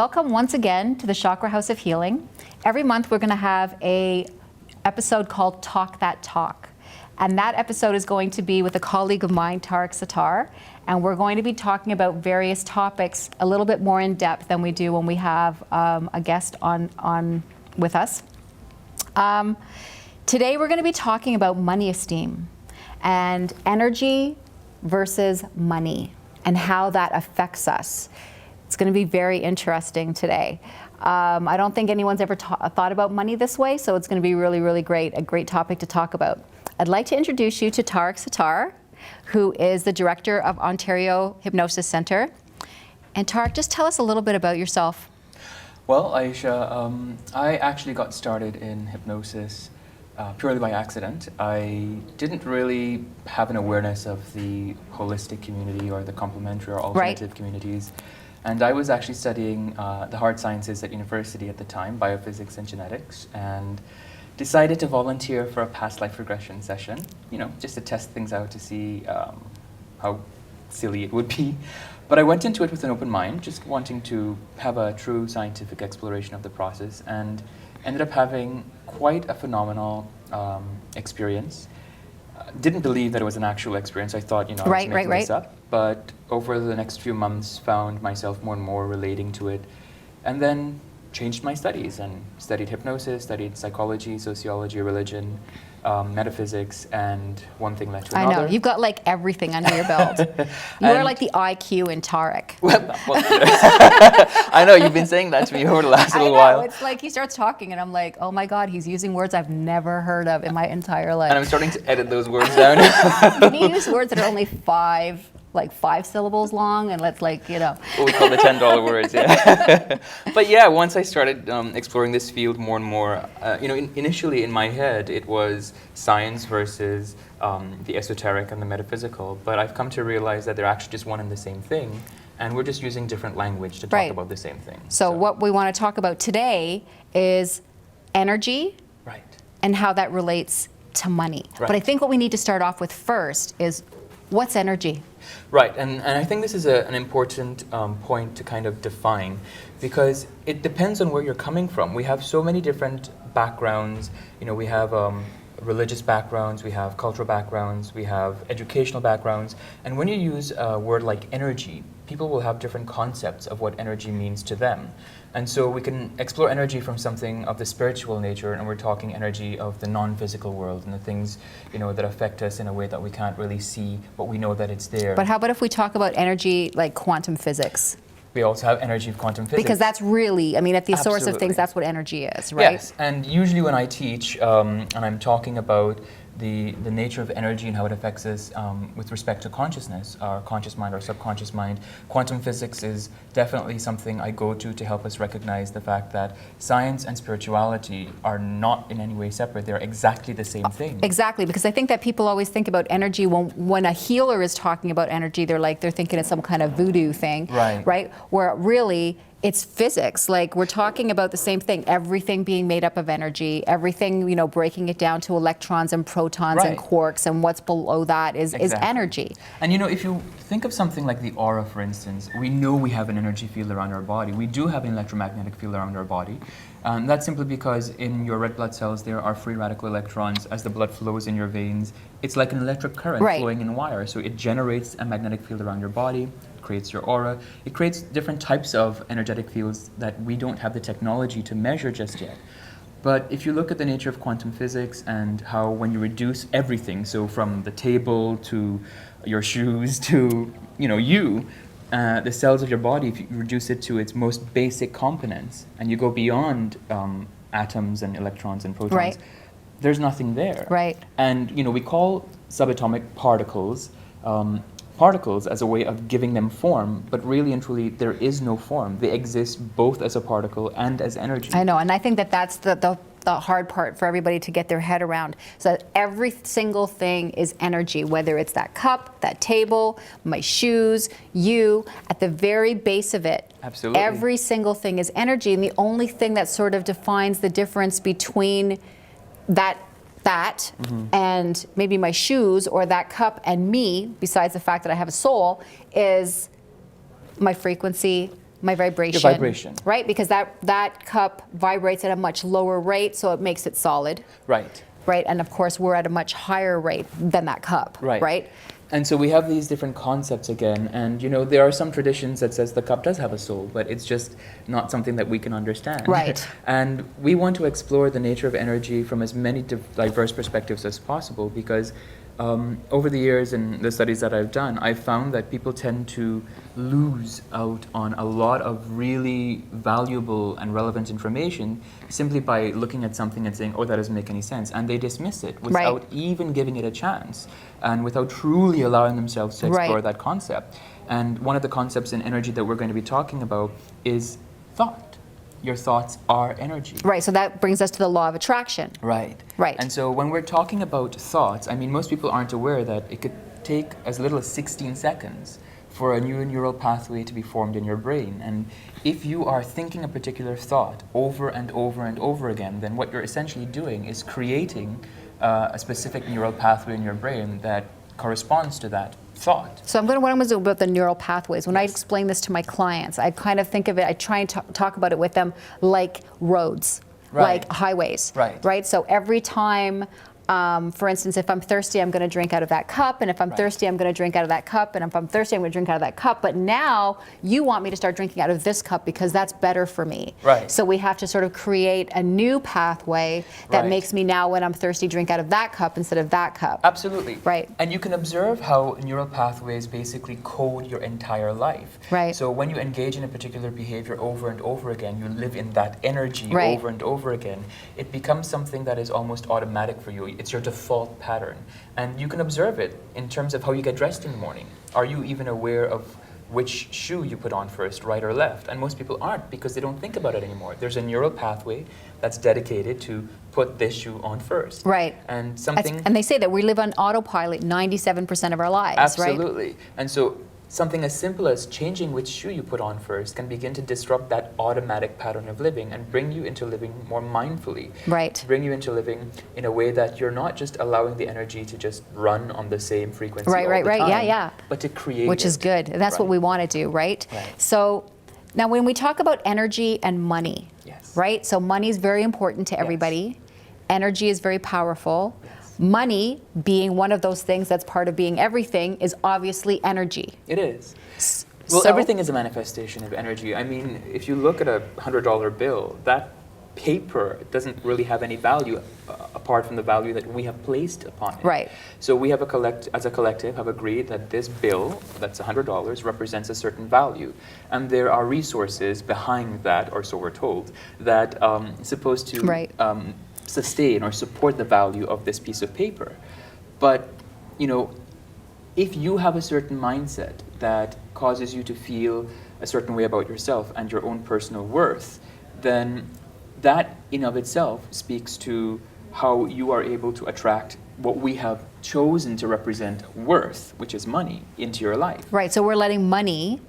Welcome once again to the Chakra House of Healing. Every month we're going to have a episode called Talk That Talk. And that episode is going to be with a colleague of mine, Tariq and Ayse, and we're going to be talking about various topics a little bit more in depth than we do when we have a guest on with us. Today we're going to be talking about money esteem and energy versus money and how that affects us. It's going to be very interesting today. I don't think anyone's ever thought about money this way, so it's going to be really, really great, a great topic to talk about. I'd like to introduce you to Tariq and Ayse, who is the director of Ontario Hypnosis Centre. And Tariq, just tell us a little bit about yourself. Well, Ayse, I actually got started in hypnosis purely by accident. I didn't really have an awareness of the holistic community or the complementary or alternative communities. And I was actually studying the hard sciences at university at the time, biophysics and genetics, and decided to volunteer for a past life regression session, just to test things out to see how silly it would be. But I went into it with an open mind, just wanting to have a true scientific exploration of the process, and ended up having quite a phenomenal experience. Didn't believe that it was an actual experience. I thought, I was making this up. But over the next few months, found myself more and more relating to it, and then changed my studies and studied hypnosis, studied psychology, sociology, religion, metaphysics, and one thing led to another. I know, you've got like everything under your belt. You are like the IQ in Tariq. Well, I know, you've been saying that to me over the last little while. It's like he starts talking and I'm like, oh my God, he's using words I've never heard of in my entire life. And I'm starting to edit those words down. Can you use words that are only five syllables long, and let's what we call the $10 words, yeah. But yeah, once I started exploring this field more and more, initially in my head it was science versus the esoteric and the metaphysical, but I've come to realize that they're actually just one and the same thing, and we're just using different language to talk about the same thing. So what we want to talk about today is energy, and how that relates to money. But I think what we need to start off with first is, what's energy? Right, and I think this is an important point to kind of define, because it depends on where you're coming from. We have so many different backgrounds. We have religious backgrounds, we have cultural backgrounds, we have educational backgrounds, and when you use a word like energy, people will have different concepts of what energy means to them. And so we can explore energy from something of the spiritual nature, and we're talking energy of the non-physical world and the things, that affect us in a way that we can't really see, but we know that it's there. But how about if we talk about energy like quantum physics? We also have energy of quantum physics. Because that's really, at the source of things, that's what energy is, right? Yes, and usually when I teach, and I'm talking about the nature of energy and how it affects us with respect to consciousness, our conscious mind, our subconscious mind, quantum physics is definitely something I go to help us recognize the fact that science and spirituality are not in any way separate. They're exactly the same thing. Exactly, because I think that people always think about energy when a healer is talking about energy, they're thinking it's some kind of voodoo thing, right? Where really, it's physics. We're talking about the same thing, everything being made up of energy, everything, breaking it down to electrons and protons and quarks, and what's below that is energy. And if you think of something like the aura, for instance, we know we have an energy field around our body. We do have an electromagnetic field around our body. That's simply because in your red blood cells there are free radical electrons. As the blood flows in your veins, it's like an electric current flowing in wire. So it generates a magnetic field around your body, creates your aura. It creates different types of energetic fields that we don't have the technology to measure just yet. But if you look at the nature of quantum physics and how when you reduce everything, so from the table to your shoes to the cells of your body, if you reduce it to its most basic components and you go beyond atoms and electrons and protons, there's nothing there. And we call subatomic particles as a way of giving them form, but really and truly there is no form. They exist both as a particle and as energy. I know, and I think that's the hard part for everybody to get their head around. So that every single thing is energy, whether it's that cup, that table, my shoes, you, at the very base of it. Absolutely. Every single thing is energy, and the only thing that sort of defines the difference between that and maybe my shoes or that cup and me, besides the fact that I have a soul, is my frequency, My vibration. Your vibration. Right, because that cup vibrates at a much lower rate, so it makes it solid. Right. Right, and of course we're at a much higher rate than that cup. Right. And so we have these different concepts again, and there are some traditions that says the cup does have a soul, but it's just not something that we can understand. Right. And we want to explore the nature of energy from as many diverse perspectives as possible, because over the years and the studies that I've done, I've found that people tend to lose out on a lot of really valuable and relevant information simply by looking at something and saying, oh, that doesn't make any sense. And they dismiss it without even giving it a chance and without truly allowing themselves to explore that concept. And one of the concepts in energy that we're going to be talking about is thought. Your thoughts are energy. Right, so that brings us to the law of attraction. Right. Right. And so when we're talking about thoughts, I mean, most people aren't aware that it could take as little as 16 seconds for a new neural pathway to be formed in your brain. And if you are thinking a particular thought over and over and over again, then what you're essentially doing is creating a specific neural pathway in your brain that corresponds to that thought. So what I'm going to do about the neural pathways, when I explain this to my clients, I kind of think of it, I try and talk about it with them like roads, like highways. Right. So every time, for instance, if I'm thirsty, I'm going to drink out of that cup, and if I'm thirsty, I'm going to drink out of that cup, and if I'm thirsty, I'm going to drink out of that cup. But now you want me to start drinking out of this cup because that's better for me. Right. So we have to sort of create a new pathway that makes me now, when I'm thirsty, drink out of that cup instead of that cup. Absolutely. Right. And you can observe how neural pathways basically code your entire life. Right. So when you engage in a particular behavior over and over again, you live in that energy over and over again. It becomes something that is almost automatic for you. It's your default pattern. And you can observe it in terms of how you get dressed in the morning. Are you even aware of which shoe you put on first, right or left? And most people aren't, because they don't think about it anymore. There's a neural pathway that's dedicated to put this shoe on first. Right. And something... And they say that we live on autopilot 97% of our lives, Absolutely. right? And so something as simple as changing which shoe you put on first can begin to disrupt that automatic pattern of living and bring you into living more mindfully. Right. Bring you into living in a way that you're not just allowing the energy to just run on the same frequency all the time, but to create Which is good. And that's what we want to do, right? So now when we talk about energy and money, right? So money is very important to everybody. Energy is very powerful. Money, being one of those things that's part of being everything, is obviously energy. It is. Well, everything is a manifestation of energy. I mean, if you look at a $100 bill, that paper doesn't really have any value apart from the value that we have placed upon it. Right. So we have as a collective have agreed that this bill, that's $100, represents a certain value. And there are resources behind that, or so we're told, that supposed to sustain or support the value of this piece of paper. But, if you have a certain mindset that causes you to feel a certain way about yourself and your own personal worth, then that in of itself speaks to how you are able to attract what we have chosen to represent worth, which is money, into your life. Right, so we're letting money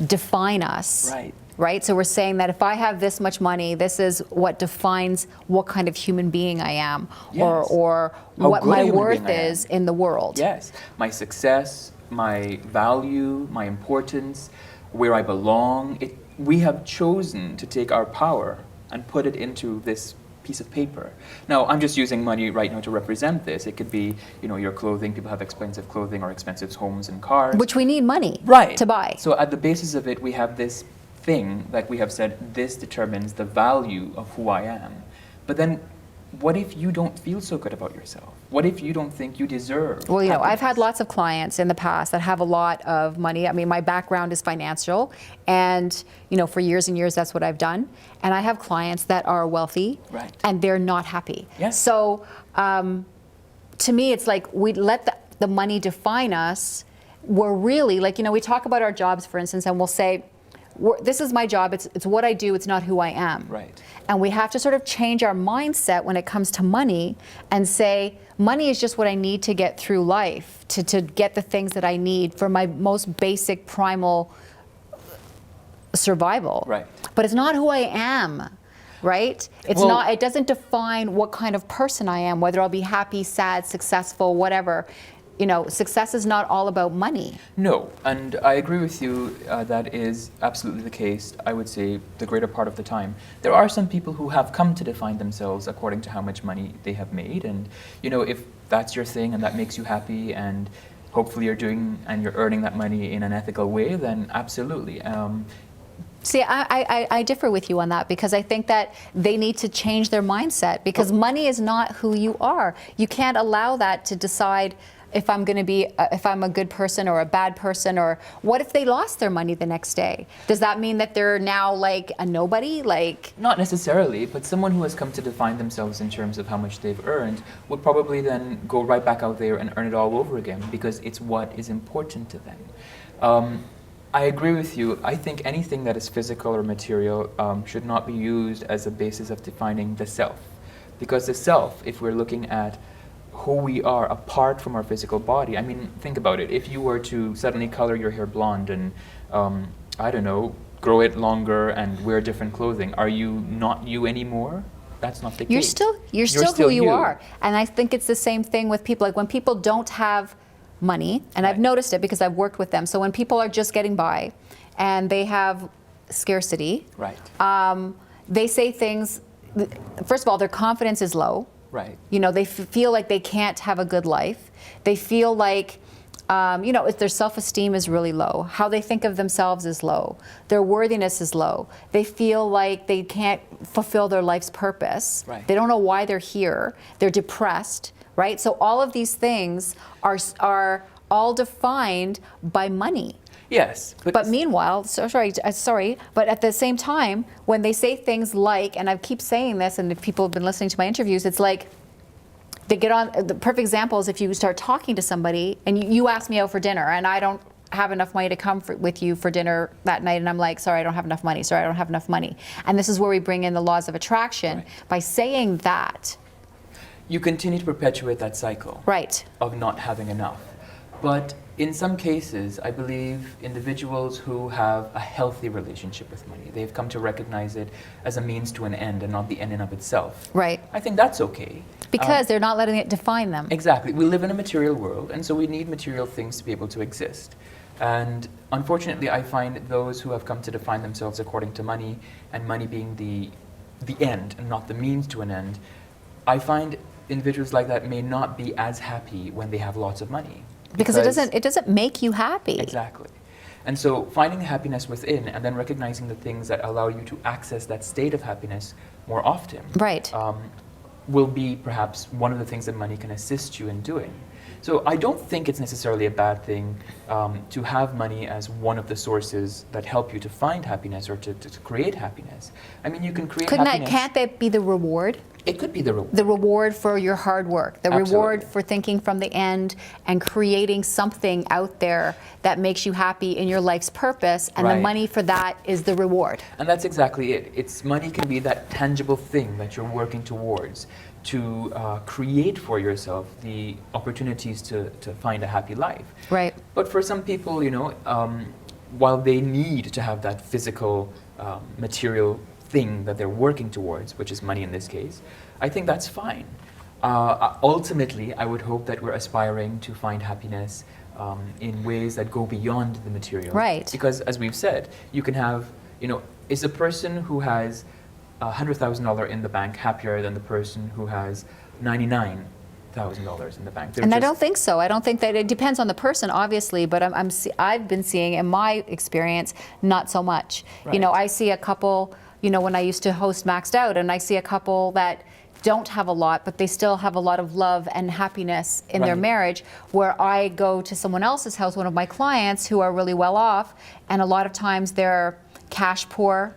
define us. Right, so we're saying that if I have this much money, this is what defines what kind of human being I am, or what my worth is in the world. Yes, my success, my value, my importance, where I belong. We have chosen to take our power and put it into this piece of paper. Now, I'm just using money right now to represent this. It could be, your clothing. People have expensive clothing or expensive homes and cars. Which we need money to buy. So at the basis of it, we have this thing that we have said, this determines the value of who I am. But then what if you don't feel so good about yourself? What if you don't think you deserve happiness? I've had lots of clients in the past that have a lot of money. I mean, my background is financial, and for years and years that's what I've done. And I have clients that are wealthy and they're not happy. So to me, it's like we let the money define us. We're really, we talk about our jobs, for instance, and we'll say, this is my job, it's what I do, it's not who I am. And we have to sort of change our mindset when it comes to money and say, money is just what I need to get through life, to get the things that I need for my most basic primal survival. But it's not who I am. It doesn't define what kind of person I am, whether I'll be happy, sad, successful, whatever. success is not all about money. No, and I agree with you, that is absolutely the case, I would say, the greater part of the time. There are some people who have come to define themselves according to how much money they have made, and if that's your thing and that makes you happy, and hopefully you're earning that money in an ethical way, then absolutely. See, I differ with you on that, because I think that they need to change their mindset, because money is not who you are. You can't allow that to decide if I'm going to be, if I'm a good person or a bad person, or what if they lost their money the next day? Does that mean that they're now like a nobody? Not necessarily, but someone who has come to define themselves in terms of how much they've earned would probably then go right back out there and earn it all over again, because it's what is important to them. I agree with you. I think anything that is physical or material should not be used as a basis of defining the self. Because the self, if we're looking at who we are apart from our physical body, I mean, think about it. If you were to suddenly color your hair blonde and, I don't know, grow it longer and wear different clothing, are you not you anymore? That's not the case. You're still who you are. And I think it's the same thing with people. Like when people don't have money, and I've noticed it because I've worked with them. So when people are just getting by and they have scarcity, they say things, first of all, their confidence is low. Right. They feel like they can't have a good life. They feel like, their self-esteem is really low. How they think of themselves is low. Their worthiness is low. They feel like they can't fulfill their life's purpose. Right. They don't know why they're here. They're depressed, right? So all of these things are all defined by money. Yes. But meanwhile, but at the same time, when they say things like, and I keep saying this, and if people have been listening to my interviews, it's like they get on, the perfect example is if you start talking to somebody and you ask me out for dinner and I don't have enough money to come with you for dinner that night, and I'm like, sorry, I don't have enough money, sorry, I don't have enough money. And this is where we bring in the laws of attraction. Right. By saying that. You continue to perpetuate that cycle. Right. Of not having enough. But in some cases, I believe individuals who have a healthy relationship with money, they've come to recognize it as a means to an end and not the end in of itself. Right. I think that's okay. Because they're not letting it define them. Exactly. We live in a material world, and so we need material things to be able to exist. And unfortunately, I find those who have come to define themselves according to money, and money being the end and not the means to an end, I find individuals like that may not be as happy when they have lots of money. Because it doesn't make you happy. Exactly. And so finding the happiness within and then recognizing the things that allow you to access that state of happiness more often. Right. Will be perhaps one of the things that money can assist you in doing. So I don't think it's necessarily a bad thing to have money as one of the sources that help you to find happiness or to create happiness. I mean, you can create happiness. Can't that be the reward? It could be the reward. The reward for your hard work, the Absolutely. reward for thinking from the end and creating something out there that makes you happy in your life's purpose, and Right. the money for that is the reward. And that's exactly it. It's money can be that tangible thing that you're working towards to create for yourself the opportunities to find a happy life. Right. But for some people, while they need to have that physical, material thing that they're working towards, which is money in this case, I think that's fine. Ultimately, I would hope that we're aspiring to find happiness in ways that go beyond the material. Right. Because as we've said, you can have, is a person who has $100,000 in the bank happier than the person who has $99,000 in the bank? And I don't think so. I don't think that it depends on the person, obviously, but I've been seeing, in my experience, not so much. Right. I see a couple, when I used to host Maxed Out, and I see a couple that don't have a lot, but they still have a lot of love and happiness in their Right. marriage, where I go to someone else's house, one of my clients who are really well off, and a lot of times they're cash poor,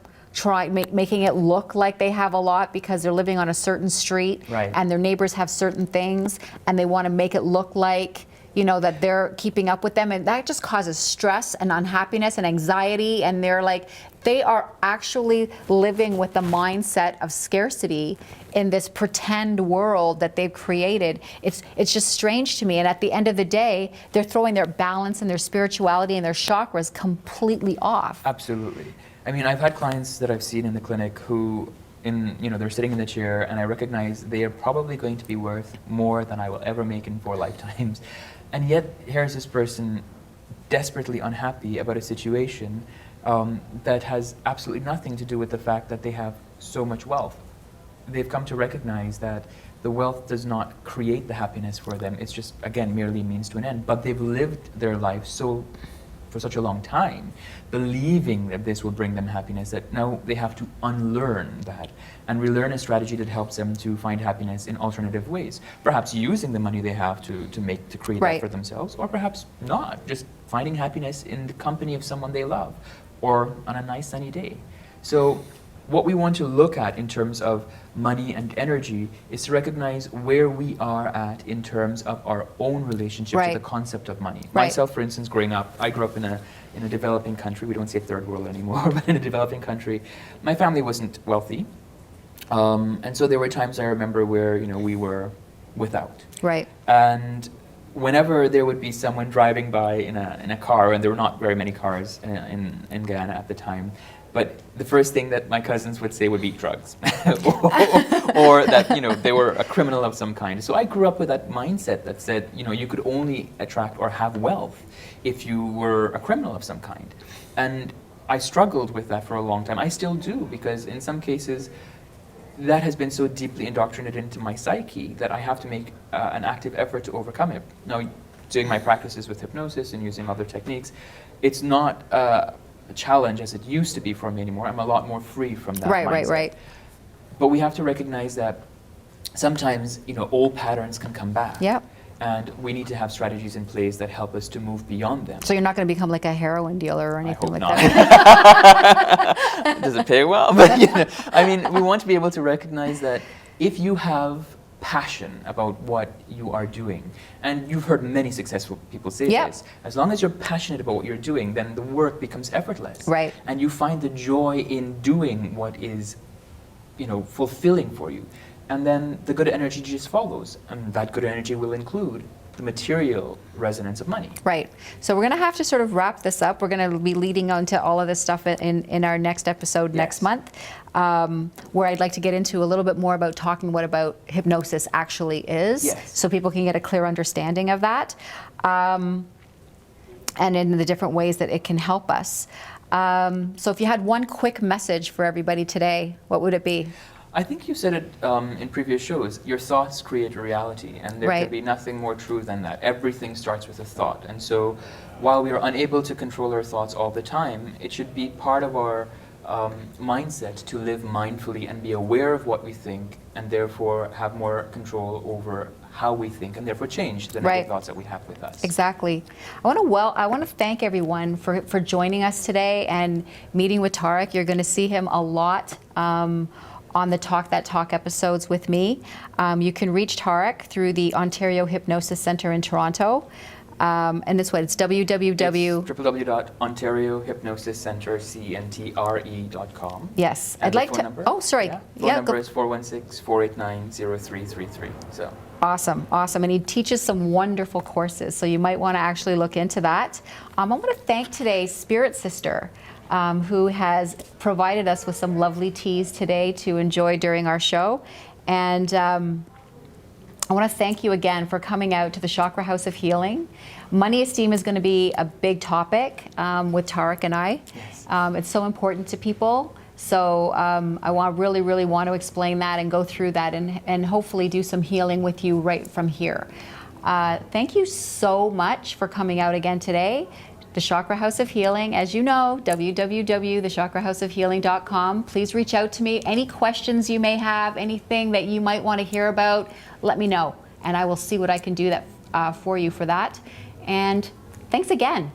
making it look like they have a lot because they're living on a certain street, Right. and their neighbors have certain things, and they want to make it look like that they're keeping up with them, and that just causes stress and unhappiness and anxiety, and they are actually living with the mindset of scarcity in this pretend world that they've created. It's just strange to me, and at the end of the day, they're throwing their balance and their spirituality and their chakras completely off. Absolutely. I mean, I've had clients that I've seen in the clinic who, they're sitting in the chair, and I recognize they are probably going to be worth more than I will ever make in 4 lifetimes. And yet, here's this person desperately unhappy about a situation that has absolutely nothing to do with the fact that they have so much wealth. They've come to recognize that the wealth does not create the happiness for them. It's just, again, merely a means to an end. But they've lived their life for such a long time, believing that this will bring them happiness, that now they have to unlearn that and relearn a strategy that helps them to find happiness in alternative ways. Perhaps using the money they have to create that for themselves, or perhaps not, just finding happiness in the company of someone they love, or on a nice sunny day. So what we want to look at in terms of money and energy is to recognize where we are at in terms of our own relationship to the concept of money. Myself, for instance, growing up, I grew up in a developing country. We don't say third world anymore, but in a developing country. My family wasn't wealthy. And so there were times I remember where, we were without. Right. And whenever there would be someone driving by in a car, and there were not very many cars in Guyana at the time, but the first thing that my cousins would say would be drugs, or that they were a criminal of some kind. So I grew up with that mindset that said you could only attract or have wealth if you were a criminal of some kind, and I struggled with that for a long time. I still do, because in some cases that has been so deeply indoctrinated into my psyche that I have to make an active effort to overcome it. Now, doing my practices with hypnosis and using other techniques, it's not a challenge as it used to be for me anymore. I'm a lot more free from that mindset. Right. But we have to recognize that sometimes, old patterns can come back. Yep. And we need to have strategies in place that help us to move beyond them. So you're not going to become like a heroin dealer or anything like that? Does it pay well? But we want to be able to recognize that if you have passion about what you are doing, and you've heard many successful people say this, as long as you're passionate about what you're doing, then the work becomes effortless. Right. And you find the joy in doing what is, fulfilling for you. And then the good energy just follows, and that good energy will include the material resonance of money. Right. So we're going to have to sort of wrap this up. We're going to be leading on to all of this stuff in our next episode next month, where I'd like to get into a little bit more about talking what about hypnosis actually is, so people can get a clear understanding of that, and in the different ways that it can help us. So if you had one quick message for everybody today, what would it be? I think you said it in previous shows. Your thoughts create a reality, and there can be nothing more true than that. Everything starts with a thought. And so while we are unable to control our thoughts all the time, it should be part of our mindset to live mindfully and be aware of what we think, and therefore have more control over how we think, and therefore change the negative thoughts that we have with us. Exactly. I want to thank everyone for joining us today and meeting with Tariq. You're going to see him a lot on the Talk That Talk episodes with me. You can reach Tariq through the Ontario Hypnosis Centre in Toronto. And it's www.ontariohypnosiscentre.com. Yes. And I'd like to. Number, oh, sorry. Phone number is 416-489-0333. So. Awesome. And he teaches some wonderful courses, so you might want to actually look into that. I want to thank today's Spirit Sister, who has provided us with some lovely teas today to enjoy during our show. And I want to thank you again for coming out to the Chakra House of Healing. Money esteem is going to be a big topic with Tariq and I. Yes. It's so important to people. So I really want to explain that and go through that and hopefully do some healing with you right from here. Thank you so much for coming out again today. The Chakra House of Healing, as you know, www.thechakrahouseofhealing.com. Please reach out to me. Any questions you may have, anything that you might want to hear about, let me know, and I will see what I can do that for you for that. And thanks again.